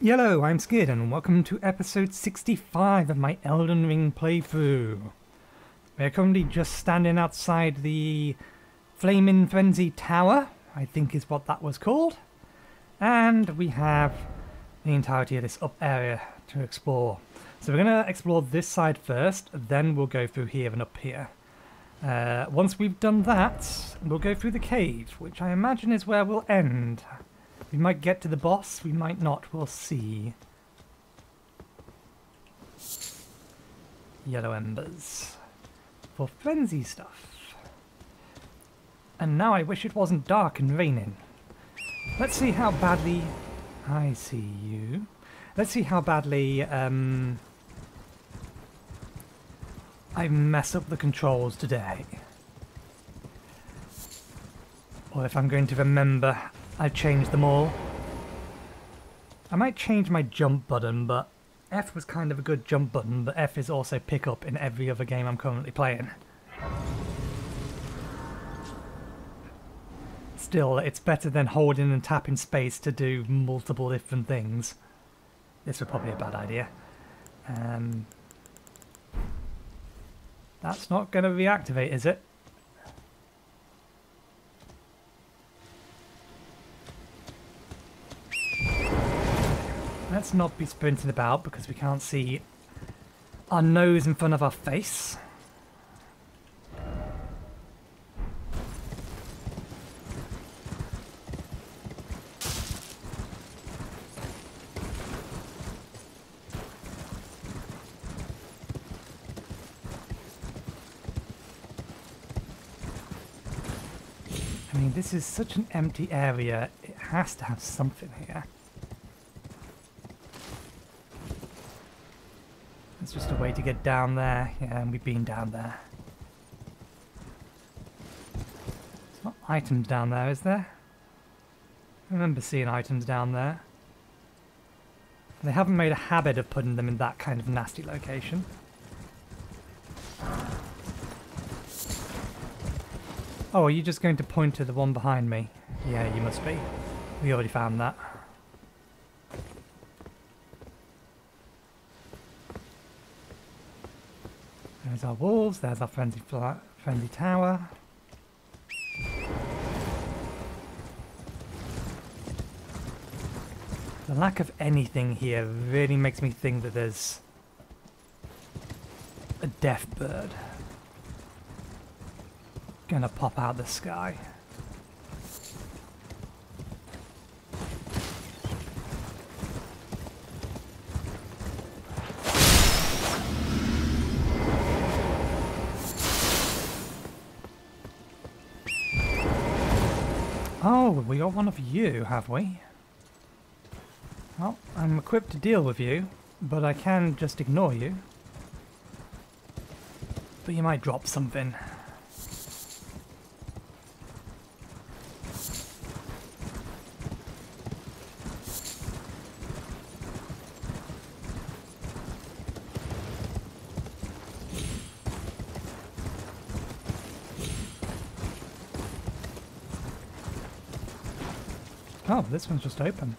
Yello, I'm Skid and welcome to episode 65 of my Elden Ring playthrough. We're currently just standing outside the Flaming Frenzy Tower, I think is what that was called. And we have the entirety of this up area to explore. So we're going to explore this side first, then we'll go through here and up here. Once we've done that, we'll go through the cave, which I imagine is where we'll end. We might get to the boss, we might not, we'll see. Yellow embers. For frenzy stuff. And now I wish it wasn't dark and raining. Let's see how badly... I see you. Let's see how badly I mess up the controls today. Or if I'm going to remember... I changed them all. I might change my jump button, but F was kind of a good jump button, but F is also pick up in every other game I'm currently playing. Still, it's better than holding and tapping space to do multiple different things. This was probably a bad idea. That's not going to reactivate, is it? Let's not be sprinting about because we can't see our nose in front of our face. I mean, this is such an empty area, it has to have something here. It's just a way to get down there. Yeah, and we've been down there. There's not items down there, is there? I remember seeing items down there. They haven't made a habit of putting them in that kind of nasty location. Oh, are you just going to point to the one behind me? Yeah, you must be. We already found that. There's our walls, there's our friendly tower. The lack of anything here really makes me think that there's a death bird gonna pop out the sky. Oh, we got one of you, have we? Well, I'm equipped to deal with you, but I can just ignore you. But you might drop something. Oh, this one's just open.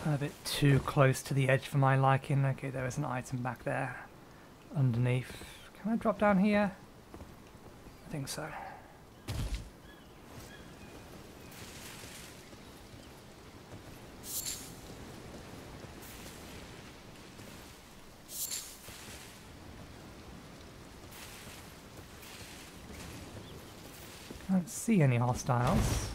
A bit too close to the edge for my liking. Okay, there is an item back there underneath. Can I drop down here? I think so. I don't see any hostiles.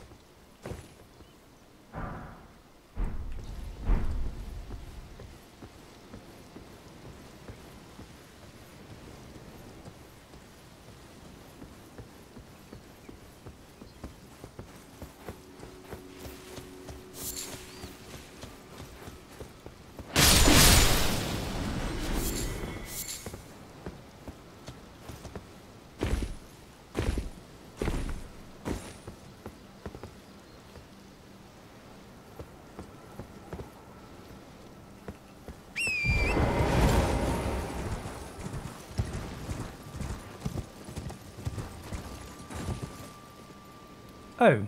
Oh.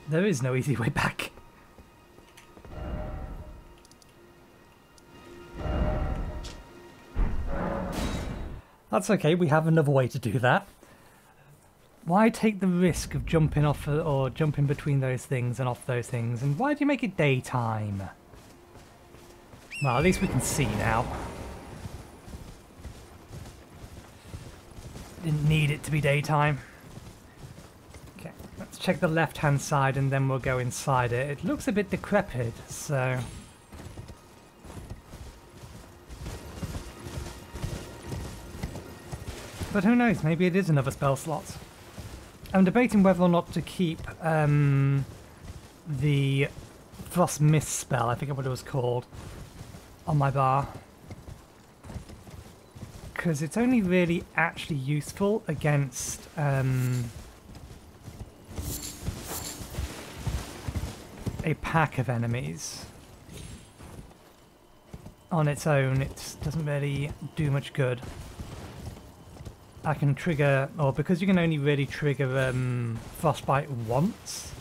There is no easy way back. That's okay, we have another way to do that. Why take the risk of jumping off or jumping between those things and off those things? And why do you make it daytime? Well, at least we can see now. Didn't need it to be daytime. Okay, let's check the left-hand side and then we'll go inside it. It looks a bit decrepit, so... But who knows, maybe it is another spell slot. I'm debating whether or not to keep the Frost Mist spell, I forget what it was called, on my bar. Because it's only really actually useful against a pack of enemies. On its own, it doesn't really do much good. I can trigger, or because you can only really trigger Frostbite once.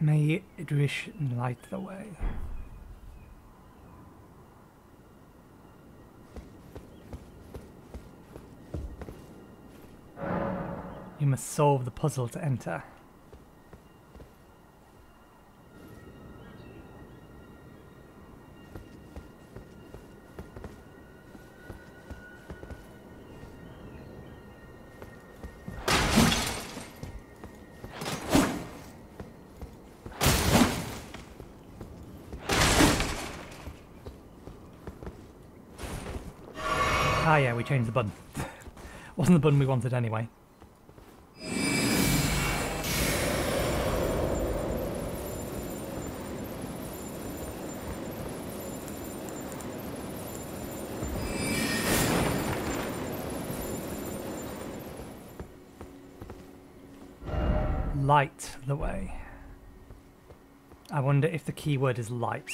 May Idrish light the way. You must solve the puzzle to enter. Ah yeah, we changed the button. Wasn't the button we wanted anyway. Light the way. I wonder if the keyword is light.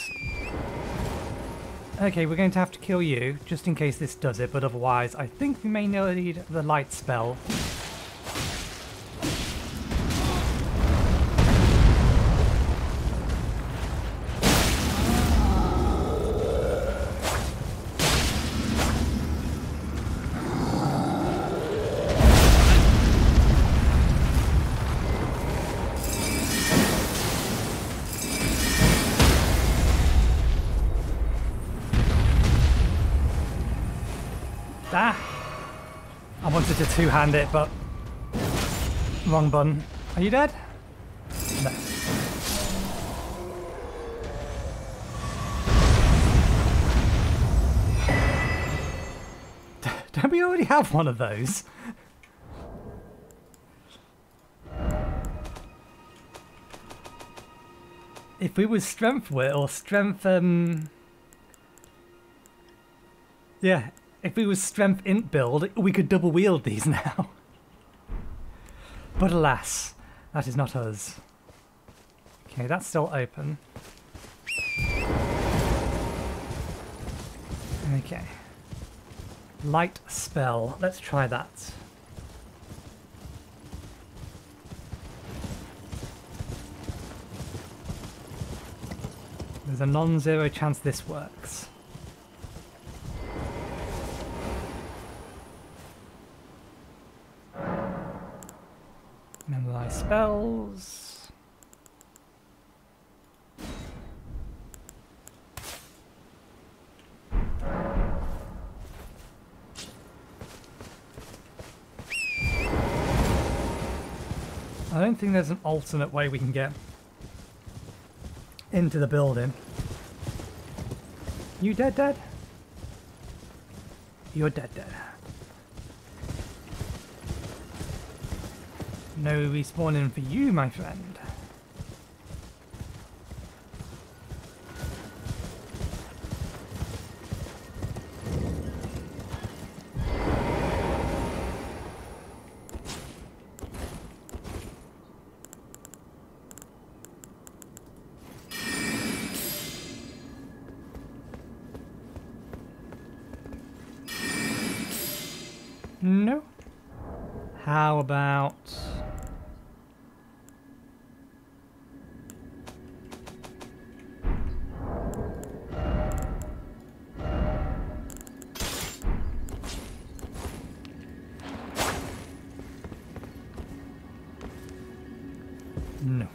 Okay, we're going to have to kill you, just in case this does it, but otherwise I think we may need the light spell. Ah! I wanted to two-hand it, but wrong button. Are you dead? No. Don't we already have one of those? If we was strength wit or strength, yeah. If we was strength int build, we could double wield these now. But alas, that is not us. Okay, that's still open. Okay. Light spell. Let's try that. There's a non-zero chance this works. Memorize spells. I don't think there's an alternate way we can get into the building. You dead? You're dead. No respawning for you, my friend. No. How about... No.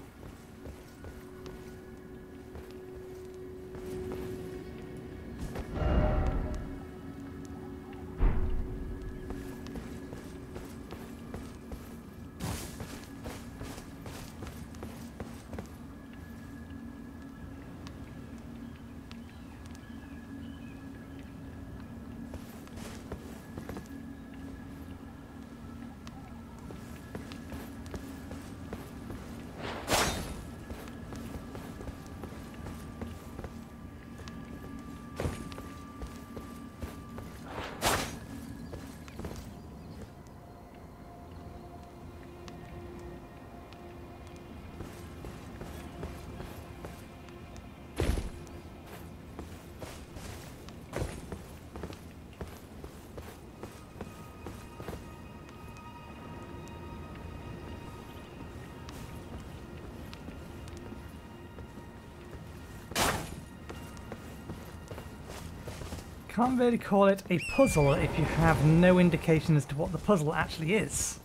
Can't really call it a puzzle if you have no indication as to what the puzzle actually is.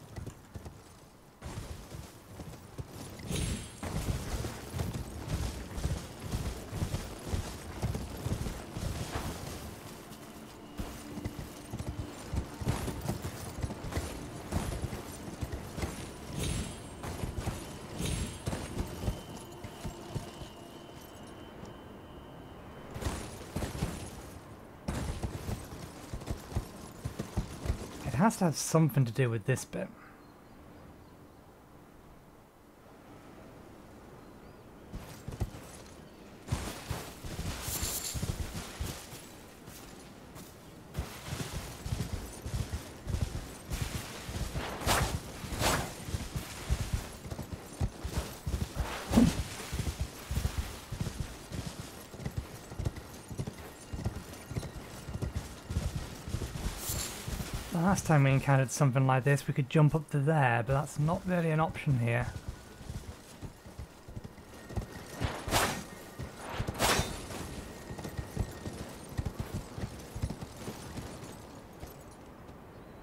It has to have something to do with this bit. Last time we encountered something like this, we could jump up to there, but that's not really an option here.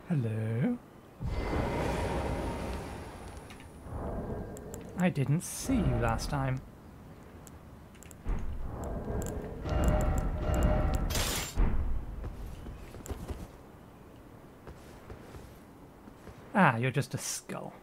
Hello? I didn't see you last time. Ah, you're just a skull.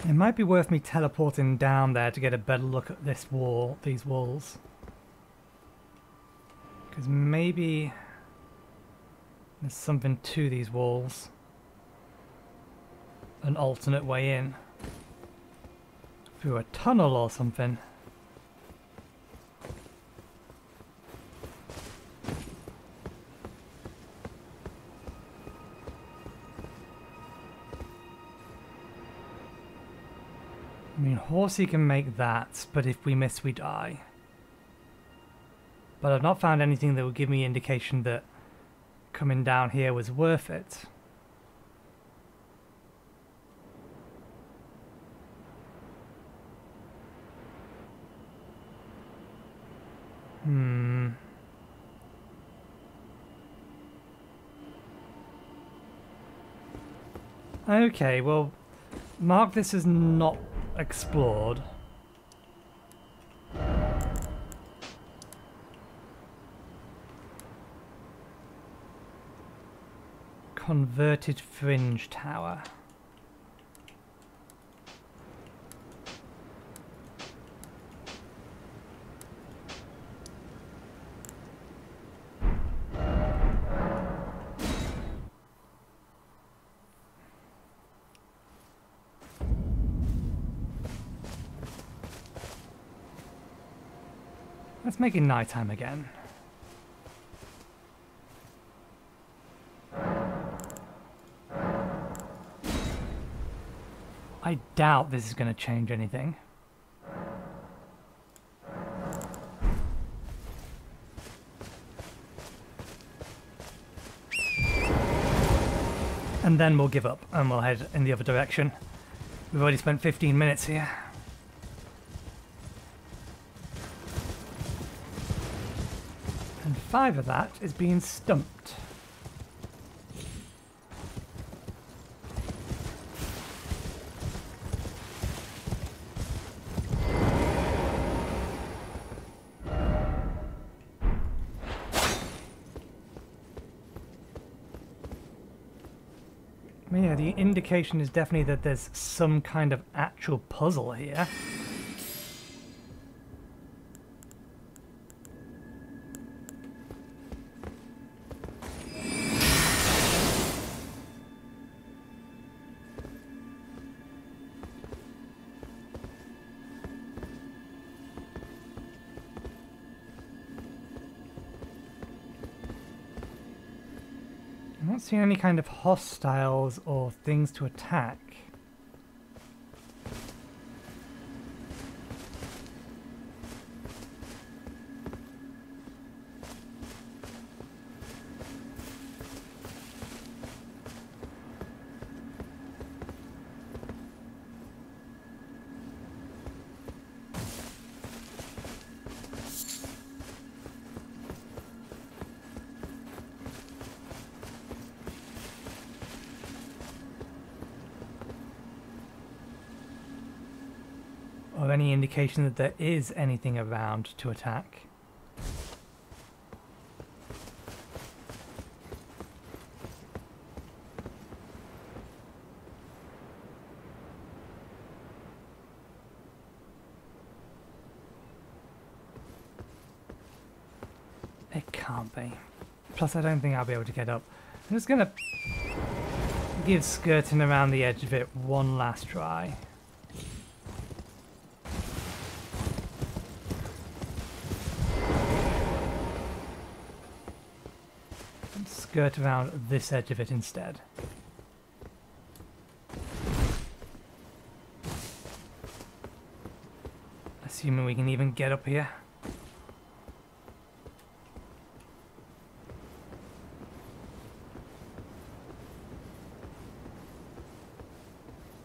It might be worth me teleporting down there to get a better look at this wall, these walls. Because maybe there's something to these walls. An alternate way in. Through a tunnel or something. I mean, Horsey can make that, but if we miss, we die. But I've not found anything that would give me indication that coming down here was worth it. Okay, well, mark this as not explored. Converted Fringe Tower. Let's make it nighttime again. I doubt this is going to change anything. And then we'll give up and we'll head in the other direction. We've already spent 15 minutes here. And 5 of that is being stumped. Yeah, the indication is definitely that there's some kind of actual puzzle here. I'm not seeing any kind of hostiles or things to attack. Or any indication that there is anything around to attack. It can't be. Plus I don't think I'll be able to get up. I'm just gonna give skirting around the edge of it one last try. Skirt around this edge of it instead. Assuming we can even get up here.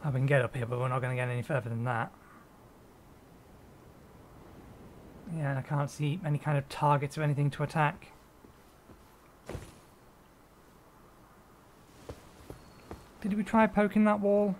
Oh, we can get up here, but we're not going to get any further than that. Yeah, and I can't see any kind of targets or anything to attack. Did we try poking that wall?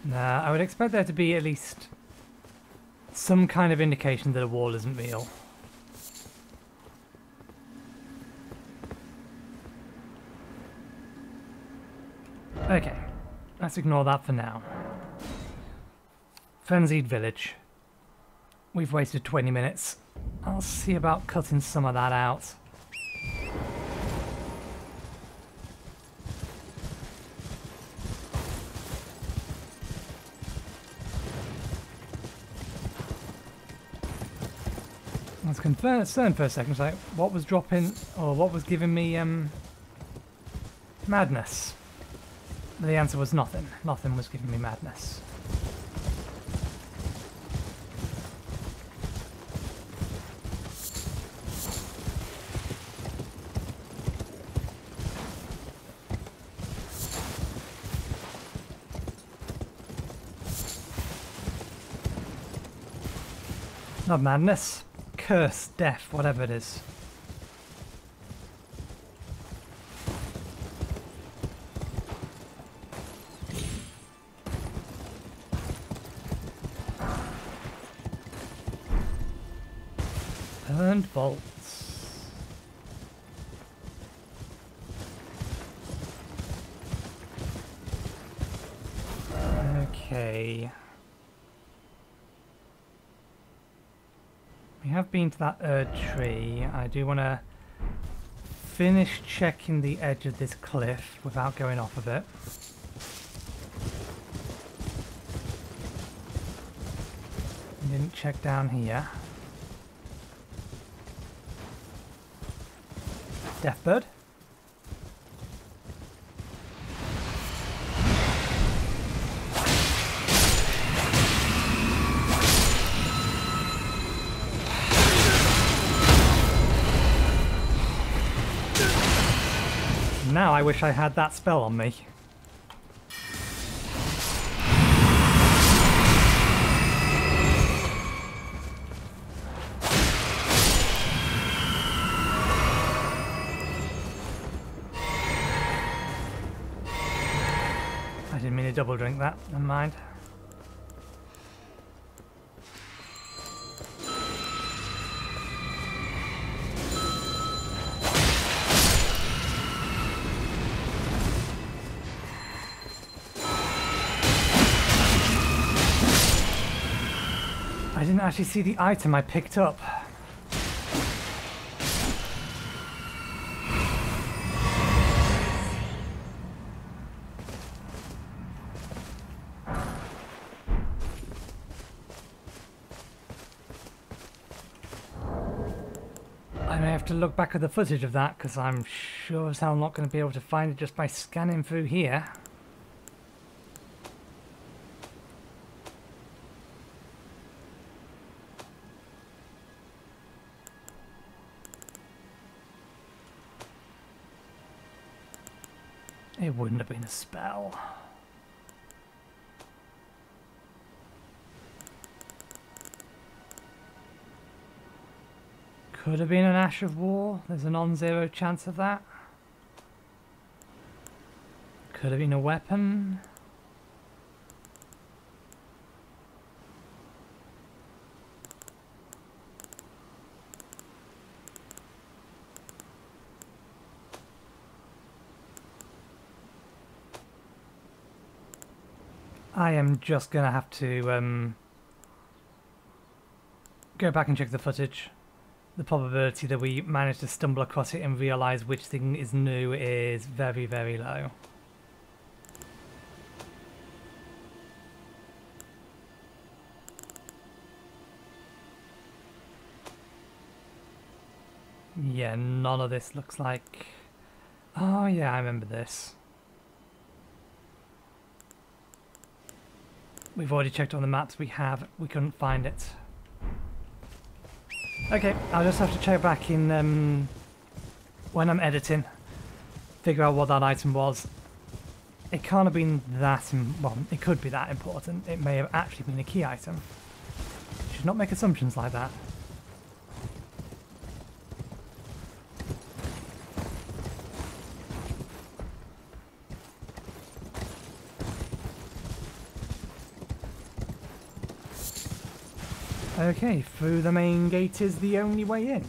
Nah, I would expect there to be at least some kind of indication that a wall isn't real. Okay, let's ignore that for now. Frenzied Village. We've wasted 20 minutes. I'll see about cutting some of that out. I was concerned for a second, like what was dropping or what was giving me madness. The answer was nothing. Nothing was giving me madness. Not madness. Curse, death, whatever it is. Burned bolts. We have been to that tree. I do want to finish checking the edge of this cliff without going off of it. Didn't check down here. Deathbird. Now I wish I had that spell on me. I didn't mean to double drink that, never mind. I didn't actually see the item I picked up. I may have to look back at the footage of that because I'm sure as hell not going to be able to find it just by scanning through here. It wouldn't have been a spell. Could have been an Ash of War. There's a non-zero chance of that. Could have been a weapon. I am just going to have to go back and check the footage. The probability that we manage to stumble across it and realise which thing is new is very, very low. Yeah, none of this looks like... Oh yeah, I remember this. We've already checked on the maps we couldn't find it. Okay, I'll just have to check back in when I'm editing, figure out what that item was. It can't have been that, well, it could be that important. It may have actually been a key item. You should not make assumptions like that. Okay, through the main gate is the only way in.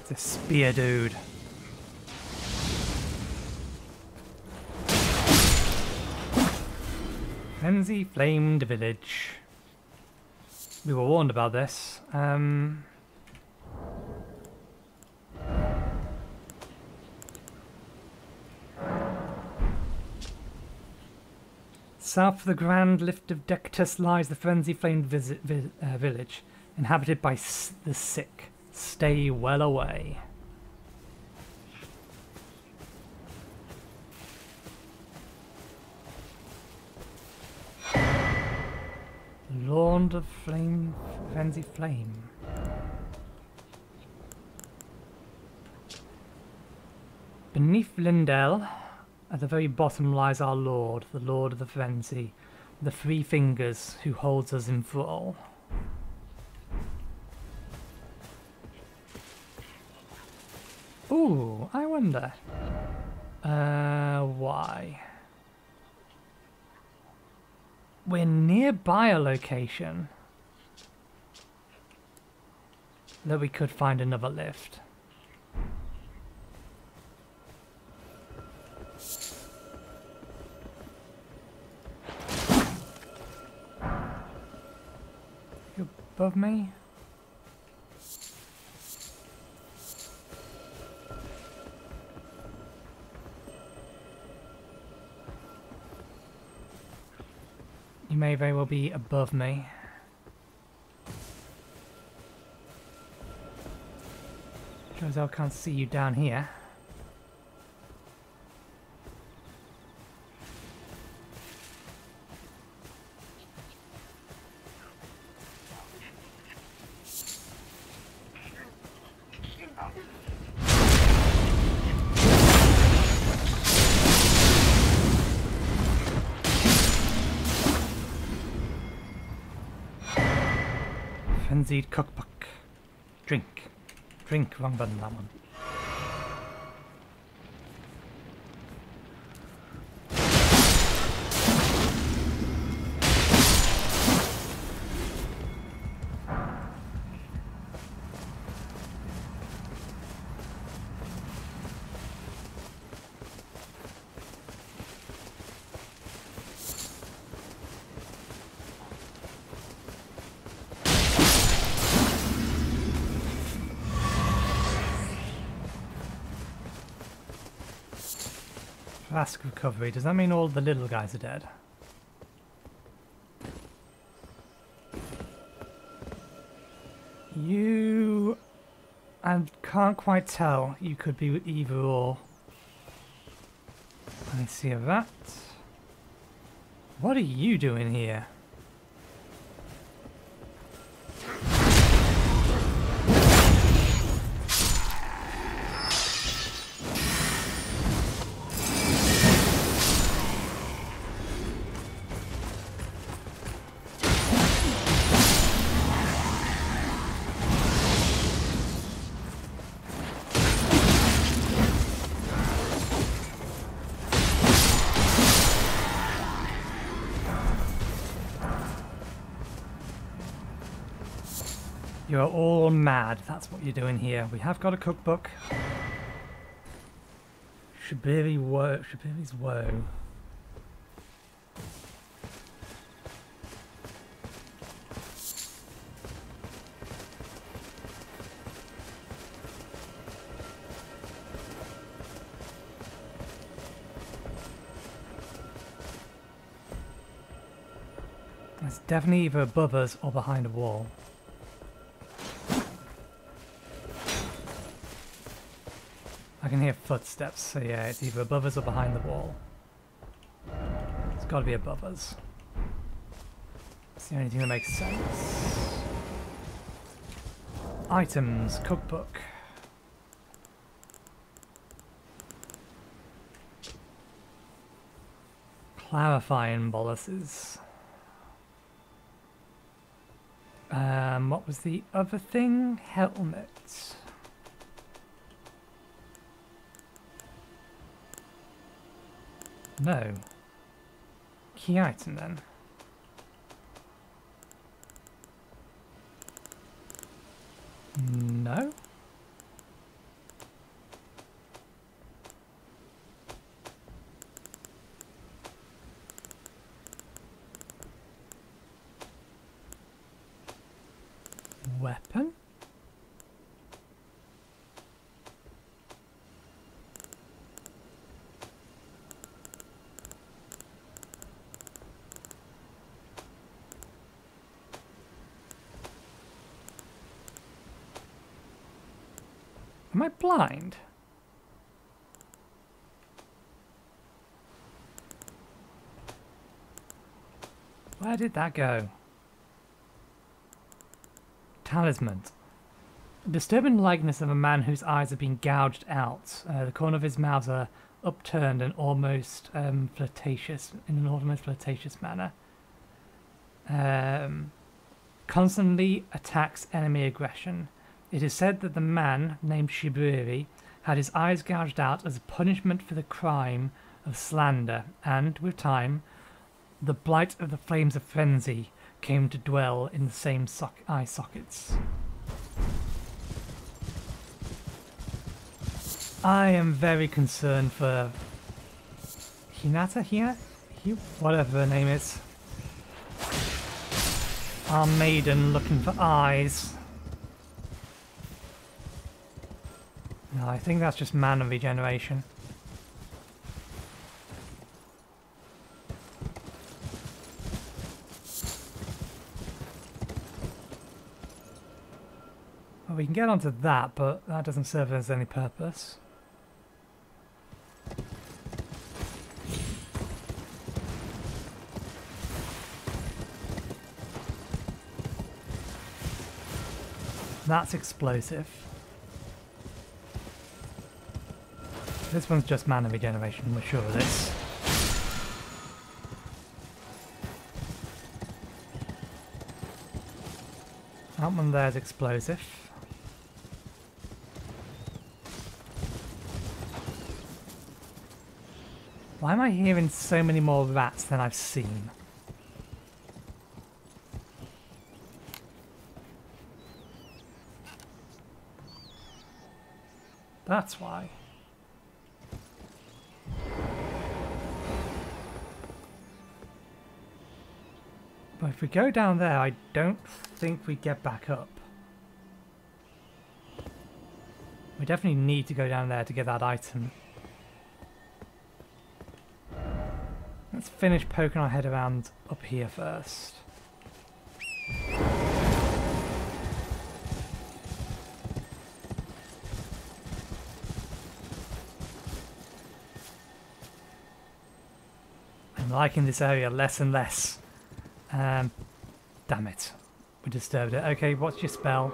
It's a spear dude. Frenzied Flame Village. We were warned about this. South of the Grand Lift of Dectus lies the Frenzied Flame Village, inhabited by the sick. Stay well away. Lord of Flame, Frenzied Flame. Beneath Lindell, at the very bottom lies our Lord, the Lord of the Frenzy, the Three Fingers, who holds us in thrall. Ooh, I wonder. Why? We're nearby a location that we could find another lift. above me? You may very well be above me. Sure as hell can't see you down here. Frenzied cookbook. Drink. Drink. Wrong button, that one. Flask recovery. Does that mean all the little guys are dead? You... I can't quite tell. You could be either or. I see a rat. What are you doing here? You're all mad, that's what you're doing here. We have got a cookbook. Shibiri's Woe. It's definitely either above us or behind a wall. I can hear footsteps, so yeah, it's either above us or behind the wall. It's got to be above us. It's the only thing that makes sense. Items, cookbook. Clarifying boluses. What was the other thing? Helmet. No. Key item then. No. Weapon? Am I blind? Where did that go? Talisman. A disturbing likeness of a man whose eyes have been gouged out. The corner of his mouth are upturned and almost flirtatious, in an almost flirtatious manner. Constantly attacks enemy aggression. It is said that the man, named Shibiri, had his eyes gouged out as a punishment for the crime of slander, and, with time, the blight of the flames of frenzy came to dwell in the same eye sockets. I am very concerned for Hinata here? Whatever her name is. Our maiden looking for eyes. No, I think that's just mana regeneration. Well, we can get onto that, but that doesn't serve as any purpose. That's explosive. This one's just mana regeneration, we're sure of this. That one there's explosive. Why am I hearing so many more rats than I've seen? That's why. But if we go down there, I don't think we get back up. We definitely need to go down there to get that item. Let's finish poking our head around up here first. I'm liking this area less and less. Damn it. We disturbed it. Okay, what's your spell?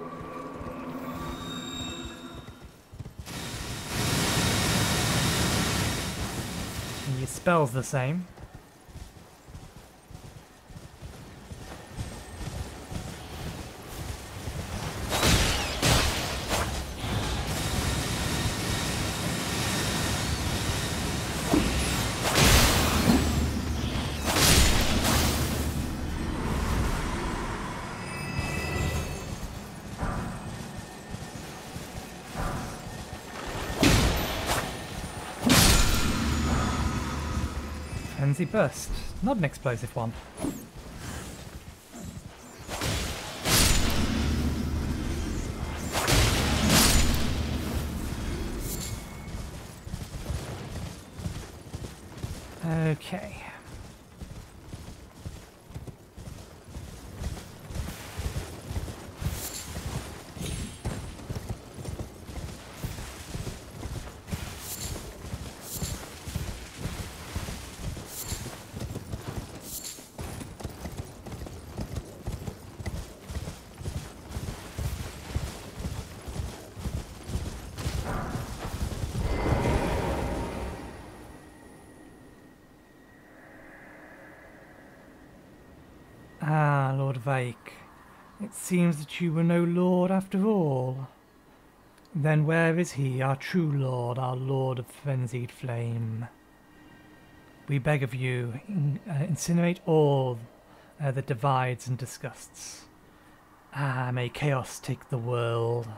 And your spell's the same. Frenzy burst. Not an explosive one. Okay. Ah, Lord Vyke. It seems that you were no lord after all. Then where is he, our true lord, our lord of Frenzied Flame? We beg of you, incinerate all that divides and disgusts. Ah, may chaos take the world.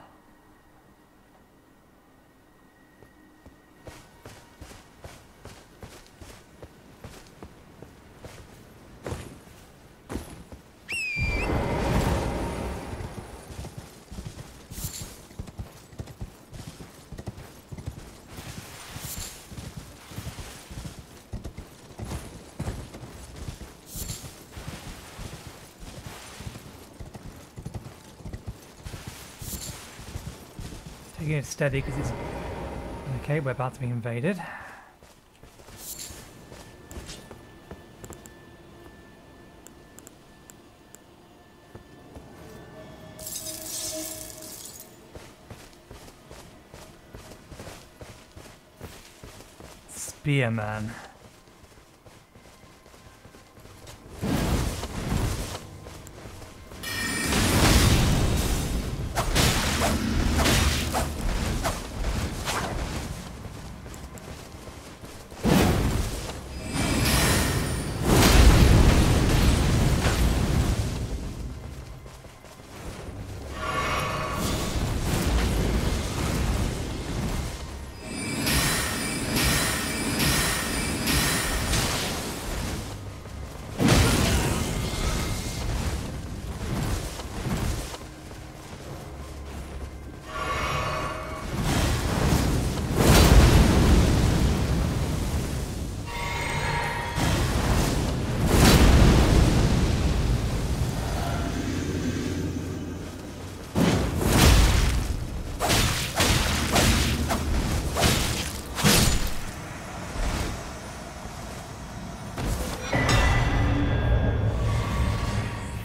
Taking it steady because it's... Okay, we're about to be invaded. Spearman.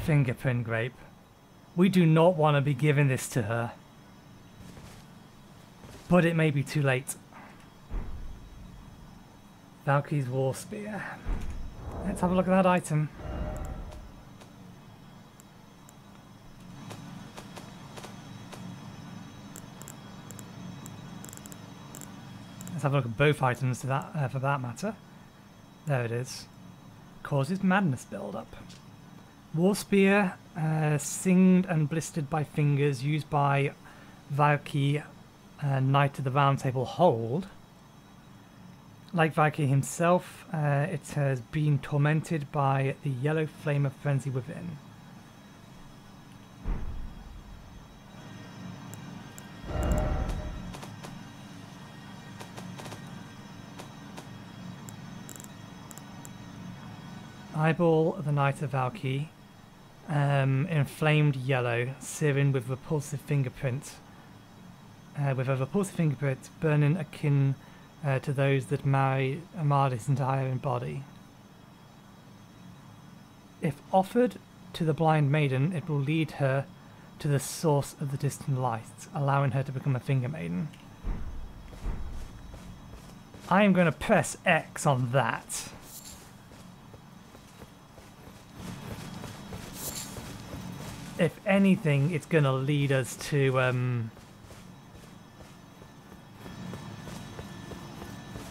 Fingerprint grape. We do not want to be giving this to her. But it may be too late. Valkyrie's War Spear. Let's have a look at that item. Let's have a look at both items to that, for that matter. There it is. Causes madness build-up. War Spear, singed and blistered by fingers, used by Vyke, Knight of the Round Table hold. Like Vyke himself, it has been tormented by the yellow flame of frenzy within. Eyeball of the Knight of Vyke, inflamed yellow, searing with repulsive fingerprint. With a repulsive fingerprint burning akin to those that marred his entire body. If offered to the blind maiden, it will lead her to the source of the distant light, allowing her to become a finger maiden. I am going to press X on that. If anything, it's going to lead us to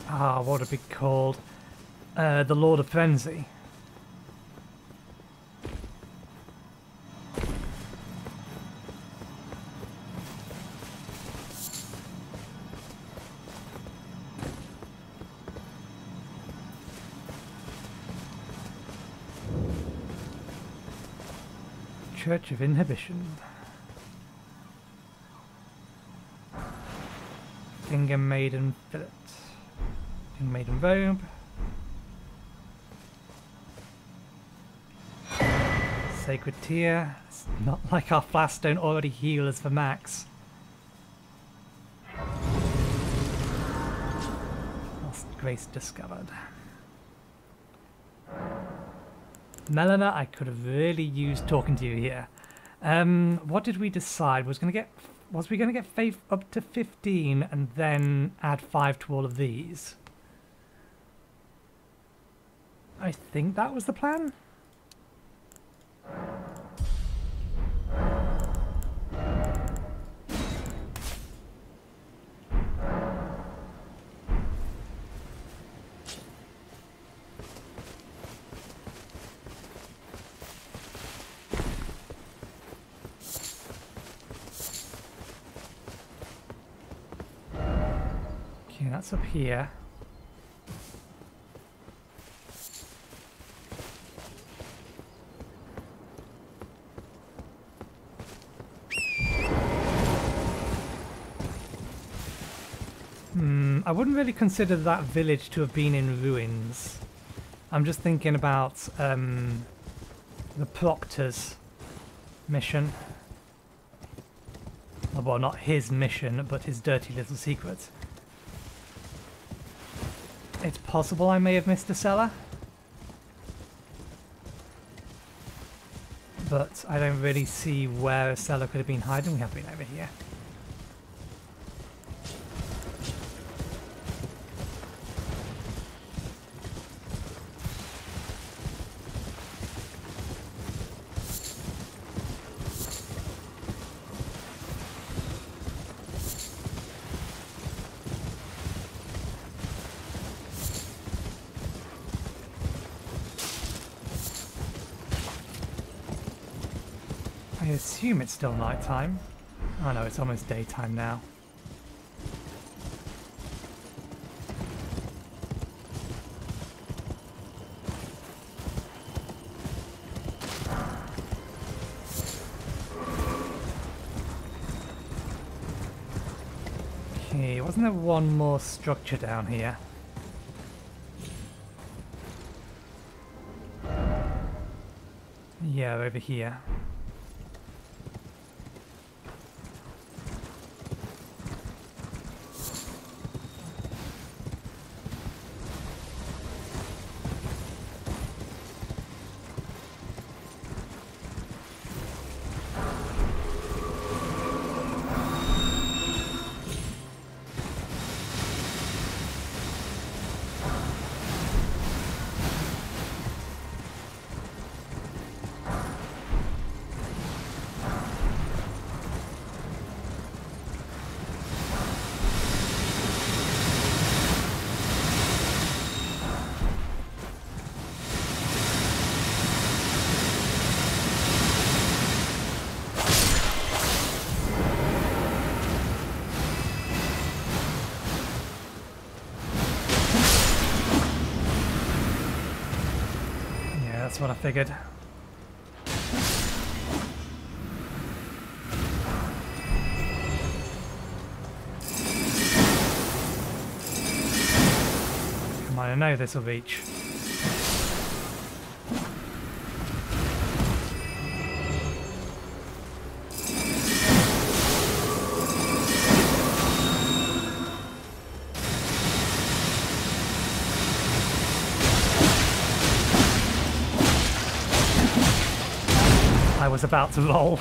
what would it be called? The Lord of Frenzy. Church of Inhibition. Finger Maiden Fillet. Finger Maiden Robe. Sacred Tear. It's not like our flasks don't already heal us for max. Lost Grace discovered. Melina, I could have really used talking to you here. What did we decide? Was we going to get faith up to 15 and then add 5 to all of these? I think that was the plan. That's up here. I wouldn't really consider that village to have been in ruins. I'm just thinking about the Proctor's mission. Well, not his mission, but his dirty little secret. It's possible I may have missed a cellar, but I don't really see where a cellar could have been hiding. We have been over here. I assume it's still nighttime. Oh no, it's almost daytime now. Okay, wasn't there one more structure down here? Yeah, over here. That's what I figured. Come on, I know this will reach. I was about to roll.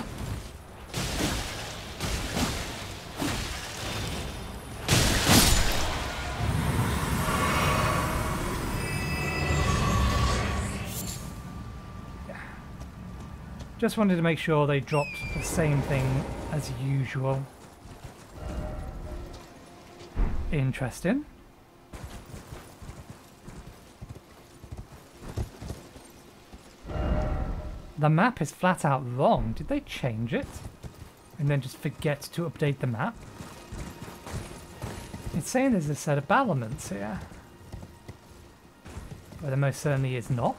Yeah. Just wanted to make sure they dropped the same thing as usual. Interesting. The map is flat out wrong. Did they change it? And then just forget to update the map? It's saying there's a set of battlements here. But there most certainly is not.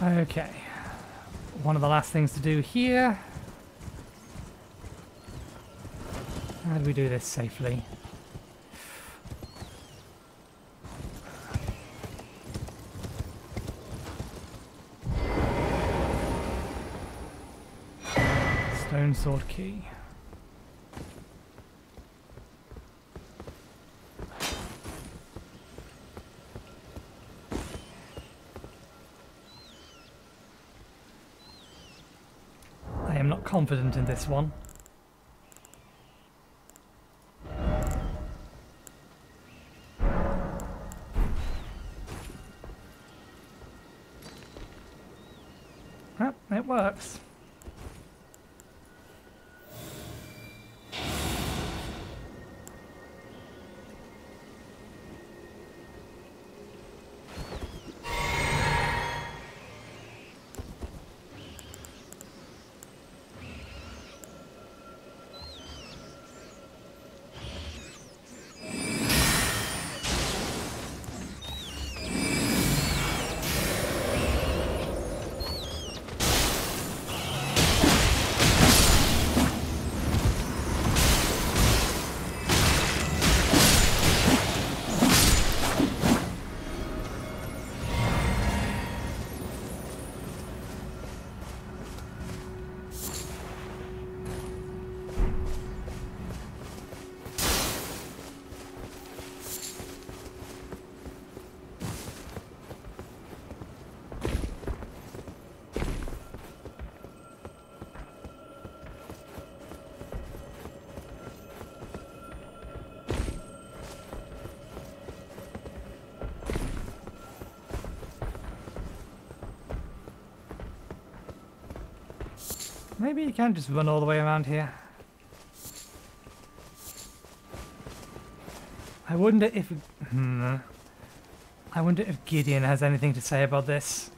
Okay, one of the last things to do here. How do we do this safely? Stone sword key. I am not confident in this one. Well, it works. Maybe you can just run all the way around here. I wonder if... I wonder if Gideon has anything to say about this.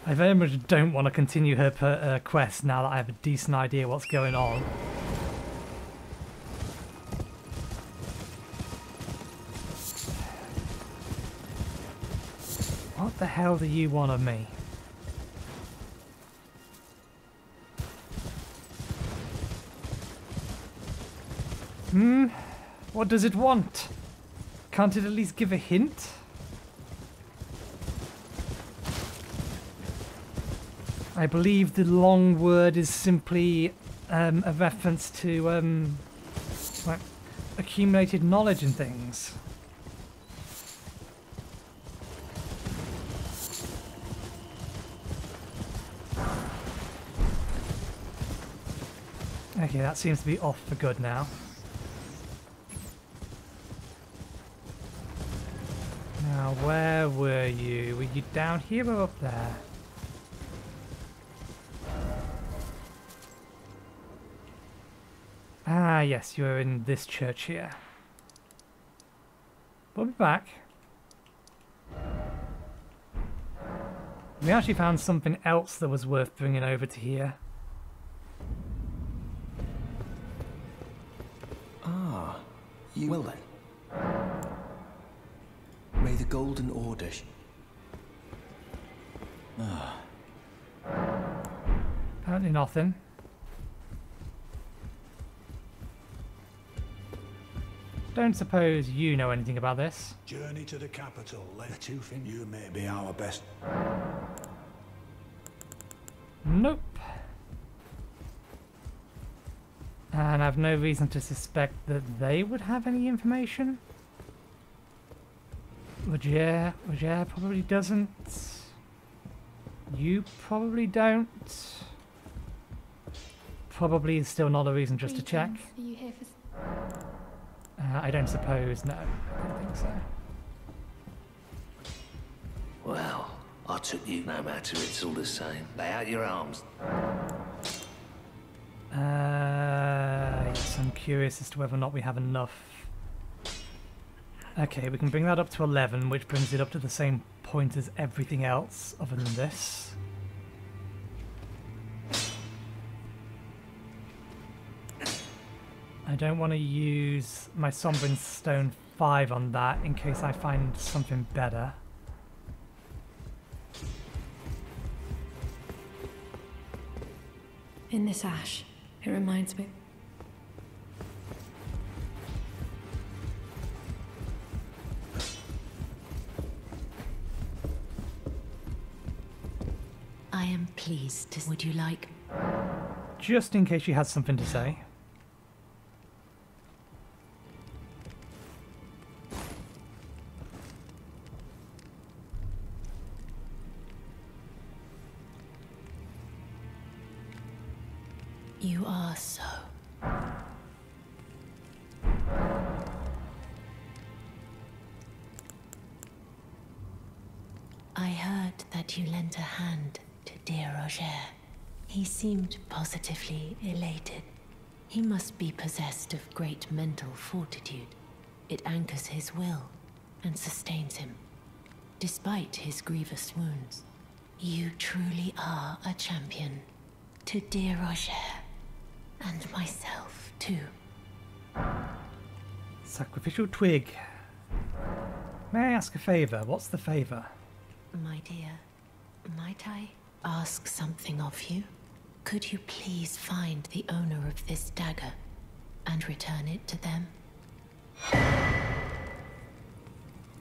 I very much don't want to continue her quest now that I have a decent idea what's going on. What the hell do you want of me? What does it want? Can't it at least give a hint? I believe the long word is simply a reference to like accumulated knowledge and things. Okay, that seems to be off for good now. Now, where were you? Were you down here or up there? Ah, yes, you're in this church here. We'll be back. We actually found something else that was worth bringing over to here. Ah, you... Well then. May the Golden Order... Apparently nothing. Don't suppose you know anything about this? Journey to the capital. Let two think you may be our best. Nope. And I've no reason to suspect that they would have any information. Roger probably doesn't. You probably don't. Probably is still not a reason just to check. Are you here for... I don't suppose, no. I don't think so. Well, I took you no matter, it's all the same. Lay out your arms. Yes, I'm curious as to whether or not we have enough. Okay, we can bring that up to 11, which brings it up to the same point as everything else other than this. I don't want to use my Sombering Stone 5 on that in case I find something better. In this ash, it reminds me. I am pleased to... Would you like... Just in case she has something to say. You are so. I heard that you lent a hand to dear Roger. He seemed positively elated. He must be possessed of great mental fortitude. It anchors his will and sustains him, despite his grievous wounds. You truly are a champion. To dear Roger. And myself, too. Sacrificial twig. May I ask a favour? What's the favour? My dear, might I ask something of you? Could you please find the owner of this dagger and return it to them?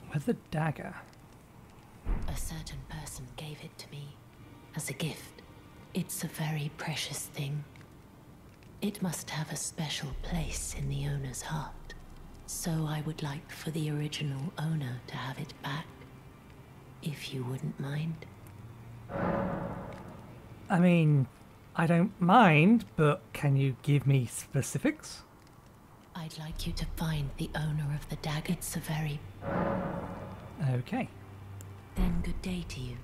Where's the dagger? A certain person gave it to me as a gift. It's a very precious thing. It must have a special place in the owner's heart. So I would like for the original owner to have it back, if you wouldn't mind. I mean, I don't mind, but can you give me specifics? I'd like you to find the owner of the dagger. It's a very... Okay. Then good day to you.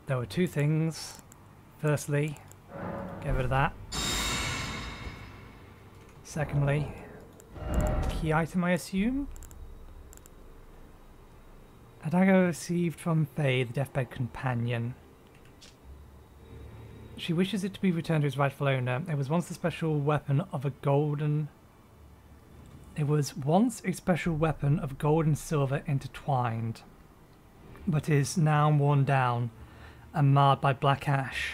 There were two things. Firstly, get rid of that. Secondly, key item, I assume? A dagger received from Faye, the deathbed companion. She wishes it to be returned to its rightful owner. It was once the special weapon of a golden... It was once a special weapon of gold and silver intertwined, but is now worn down and marred by black ash.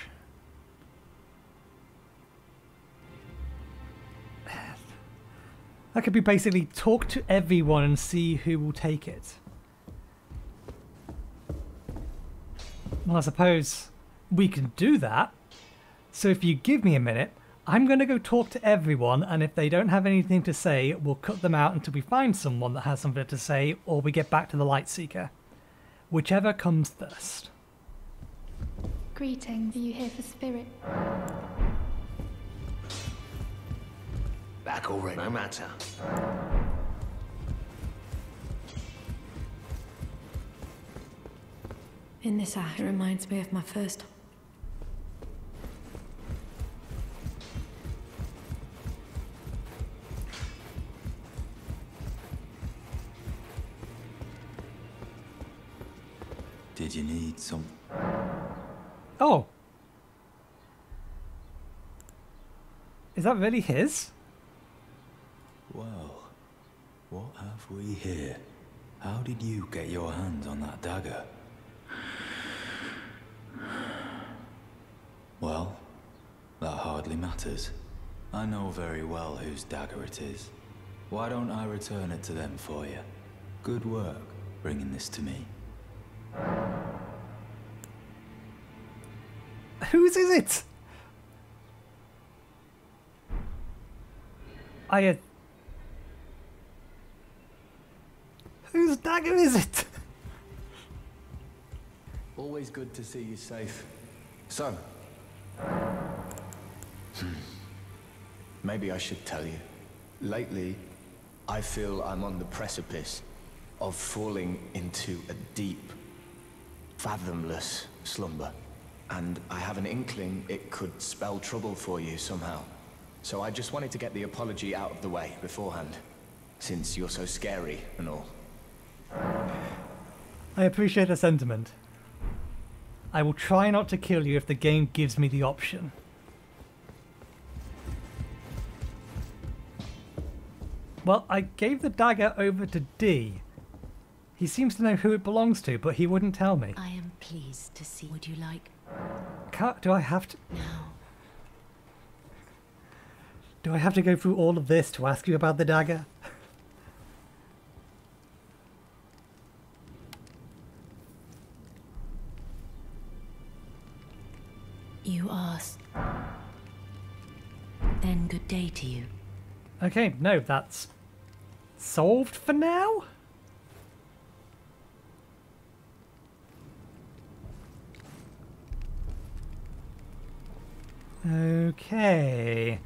That could be basically talk to everyone and see who will take it. Well, I suppose we can do that. So if you give me a minute, I'm going to go talk to everyone, and if they don't have anything to say, we'll cut them out until we find someone that has something to say, or we get back to the Lightseeker. Whichever comes first. Greetings. Are you here for spirit? back already. No matter. In this ash, it reminds me of my first. Did you need some? Oh! Is that really his? Well, what have we here? How did you get your hands on that dagger? Well, that hardly matters. I know very well whose dagger it is. Why don't I return it to them for you? Good work bringing this to me. Whose is it? Whose dagger is it? Always good to see you safe. So, maybe I should tell you. Lately, I feel I'm on the precipice of falling into a deep, fathomless slumber. And I have an inkling it could spell trouble for you somehow. So I just wanted to get the apology out of the way beforehand, since you're so scary and all. I appreciate the sentiment. I will try not to kill you if the game gives me the option. Well, I gave the dagger over to D. He seems to know who it belongs to, but he wouldn't tell me. I am pleased to see. Would you like Do I have to... now? Do I have to go through all of this to ask you about the dagger? You asked. Then good day to you. Okay, no, that's solved for now? Okay.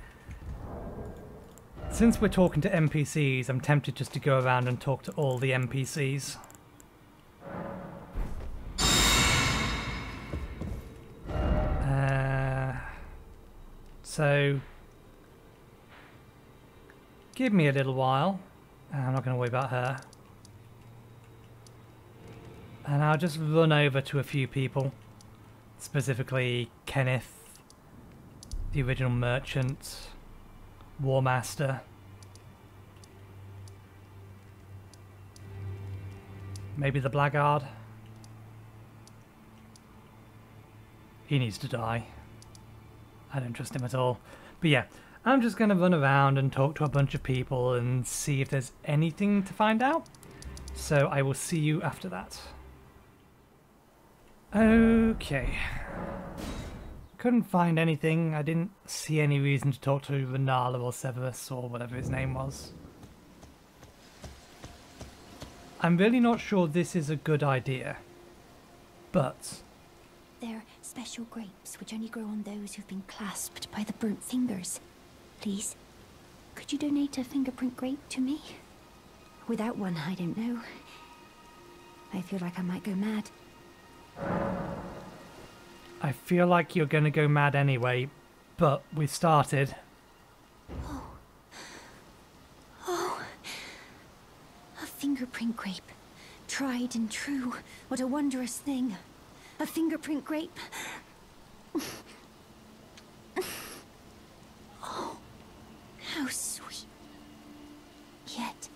Since we're talking to NPCs, I'm tempted just to go around and talk to all the NPCs. So, give me a little while. I'm not going to worry about her. And I'll just run over to a few people. Specifically, Kenneth, the original merchant, War Master. Maybe the Blackguard. He needs to die. I don't trust him at all. But yeah, I'm just going to run around and talk to a bunch of people and see if there's anything to find out. So I will see you after that. Okay. Couldn't find anything. I didn't see any reason to talk to Renala or Severus or whatever his name was. I'm really not sure this is a good idea. But... They're special grapes which only grow on those who've been clasped by the burnt fingers. Please, could you donate a fingerprint grape to me? Without one, I don't know. I feel like I might go mad. I feel like you're going to go mad anyway, but we started. Oh, a fingerprint grape. Tried and true. What a wondrous thing. A fingerprint grape. Oh, how sweet. Yet,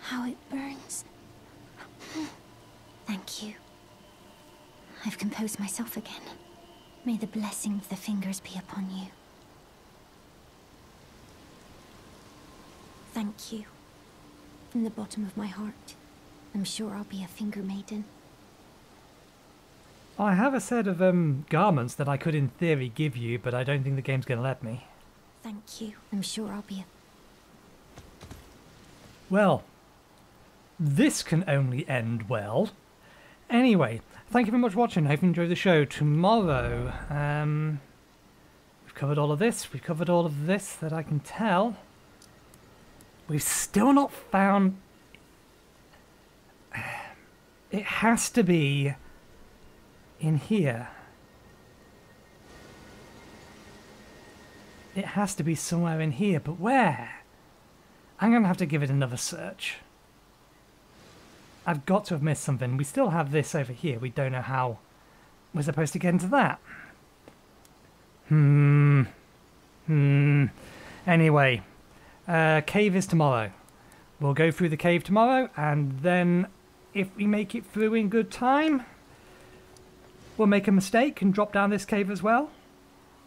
how it burns. Thank you. I've composed myself again. May the blessing of the fingers be upon you. Thank you. From the bottom of my heart. I'm sure I'll be a finger maiden. I have a set of garments that I could in theory give you, but I don't think the game's going to let me. Thank you. I'm sure I'll be a... Well, this can only end well. Anyway, thank you very much for watching. I hope you enjoyed the show. Tomorrow, we've We've covered all of this. We've covered all of this that I can tell. We've still not found... It has to be in here. It has to be somewhere in here, but where? I'm going to have to give it another search. I've got to have missed something. We still have this over here. We don't know how we're supposed to get into that. Anyway, cave is tomorrow. We'll go through the cave tomorrow, and then if we make it through in good time, we'll make a mistake and drop down this cave as well.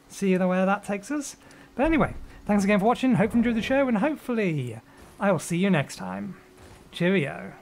See where that takes us. But anyway, thanks again for watching. Hope you enjoyed the show, and hopefully I will see you next time. Cheerio.